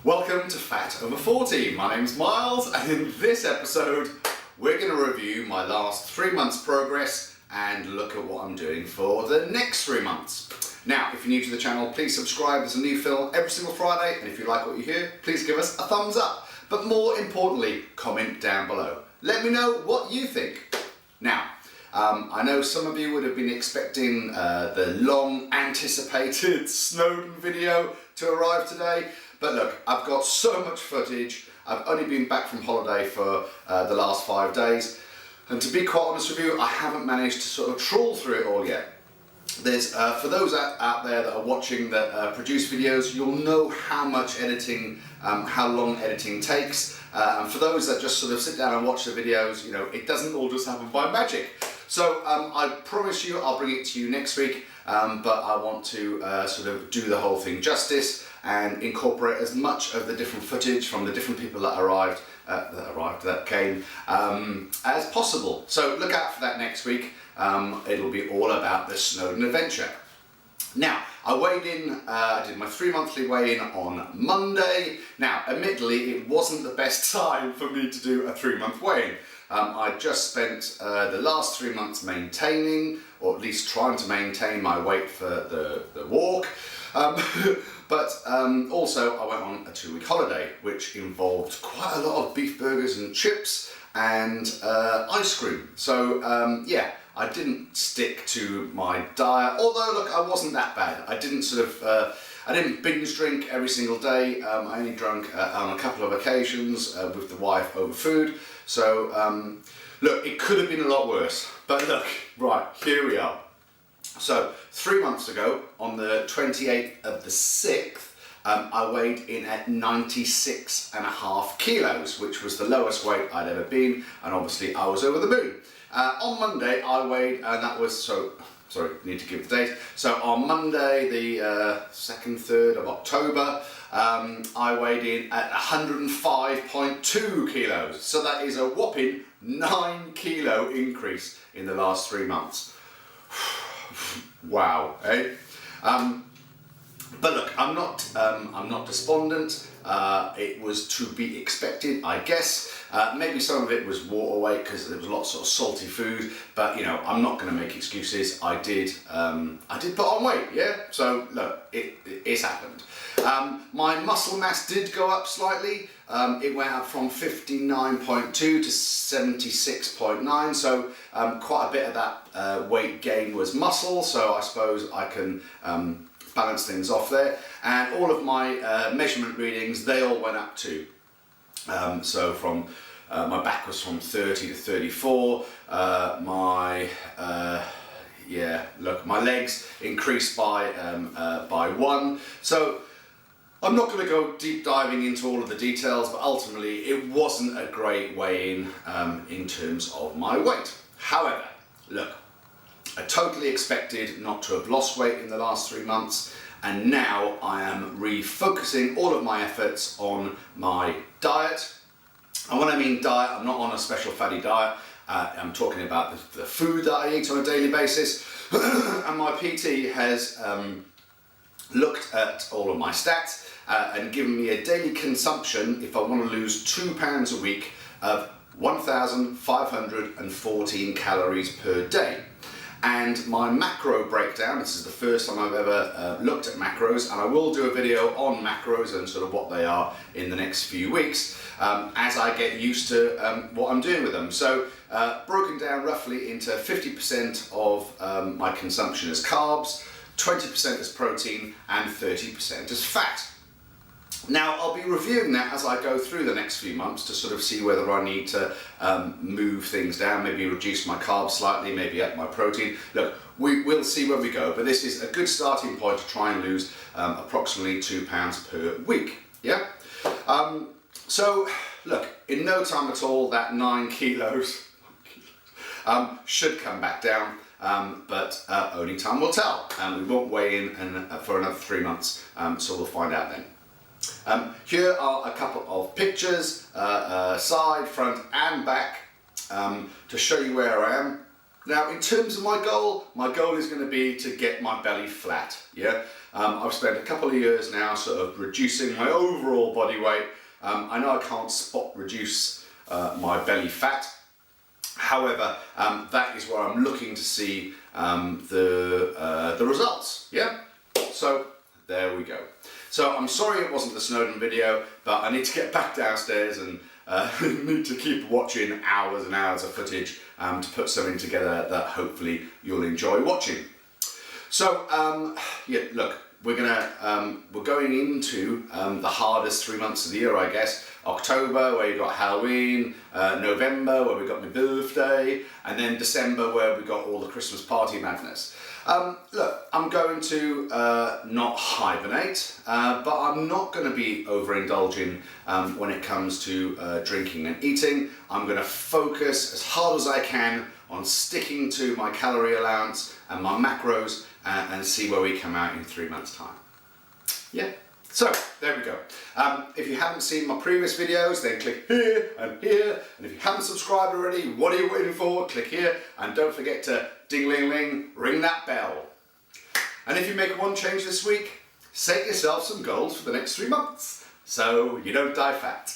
Welcome to Fat Over 40. My name's Miles, and in this episode we're going to review my last 3 months progress and look at what I'm doing for the next 3 months. Now, if you're new to the channel, please subscribe. There's a new film every single Friday, and if you like what you hear, please give us a thumbs up. But more importantly, comment down below. Let me know what you think. Now, I know some of you would have been expecting the long anticipated Snowdon video to arrive today, but look, I've got so much footage. I've only been back from holiday for the last 5 days, and to be quite honest with you, I haven't managed to sort of trawl through it all yet. There's, for those out there that are watching that produce videos, you'll know how much editing, how long editing takes. And for those that just sort of sit down and watch the videos, you know, it doesn't all just happen by magic. So I promise you I'll bring it to you next week, but I want to sort of do the whole thing justice and incorporate as much of the different footage from the different people that came as possible. So look out for that next week. It'll be all about the Snowdon adventure. Now, I weighed in, I did my 3 monthly weigh-in on Monday. Now, admittedly, it wasn't the best time for me to do a 3-month weigh-in. I just spent the last 3 months maintaining, or at least trying to maintain my weight for the walk. But also I went on a 2-week holiday, which involved quite a lot of beef burgers and chips and ice cream. So yeah, I didn't stick to my diet, although look, I wasn't that bad. I didn't sort of, I didn't binge drink every single day. I only drank on a couple of occasions with the wife over food. So look, it could have been a lot worse, but look, right, here we are. So 3 months ago, on the 28th of the 6th, I weighed in at 96.5 kilos, which was the lowest weight I'd ever been, and obviously I was over the moon. On Monday I weighed, and that was, sorry, need to give the date. So on Monday, the 2nd, 3rd of October, I weighed in at 105.2 kilos. So that is a whopping 9 kilo increase in the last 3 months. Wow, eh? But look, I'm not despondent. It was to be expected, I guess. Maybe some of it was water weight because there was lots of salty food, but you know, I'm not going to make excuses. I did put on weight, yeah. So look, it's happened. My muscle mass did go up slightly. It went up from 59.2 to 76.9. So quite a bit of that weight gain was muscle. So I suppose I can balance things off there, and all of my measurement readings, they all went up too. So from my back was from 30 to 34. Yeah, look, my legs increased by 1. So I'm not going to go deep diving into all of the details, but ultimately it wasn't a great weigh-in in terms of my weight. However, look, I totally expected not to have lost weight in the last 3 months, and now I am refocusing all of my efforts on my diet. And when I mean diet, I'm not on a special fatty diet. I'm talking about the food that I eat on a daily basis. And my PT has looked at all of my stats and given me a daily consumption, if I want to lose 2 pounds a week, of 1,514 calories per day. And my macro breakdown, this is the first time I've ever looked at macros, and I will do a video on macros and sort of what they are in the next few weeks as I get used to what I'm doing with them. So broken down roughly into 50% of my consumption as carbs, 20% as protein, and 30% as fat. Now, I'll be reviewing that as I go through the next few months to sort of see whether I need to move things down, maybe reduce my carbs slightly, maybe up my protein. Look, we'll see where we go, but this is a good starting point to try and lose approximately 2 pounds per week, yeah? So, look, in no time at all, that 9 kilos should come back down, but only time will tell. We won't weigh in for another 3 months, so we'll find out then. Here are a couple of pictures, side, front and back, to show you where I am. Now, in terms of my goal is going to be to get my belly flat. Yeah, I've spent a couple of years now sort of reducing my overall body weight. I know I can't spot reduce my belly fat. However, that is where I'm looking to see the results. Yeah, so there we go. So I'm sorry it wasn't the Snowdon video, but I need to get back downstairs and need to keep watching hours and hours of footage to put something together that hopefully you'll enjoy watching. So yeah, look, we're going into the hardest 3 months of the year, I guess. October, where you got Halloween, November, where we got my birthday, and then December, where we got all the Christmas party madness. Look, I'm going to not hibernate, but I'm not going to be overindulging when it comes to drinking and eating. I'm going to focus as hard as I can on sticking to my calorie allowance and my macros and see where we come out in 3 months' time. Yeah. So, there we go. If you haven't seen my previous videos, then click here and here. And if you haven't subscribed already, what are you waiting for? Click here. And don't forget to ding-ling-ling, ring that bell. And if you make one change this week, set yourself some goals for the next 3 months so you don't die fat.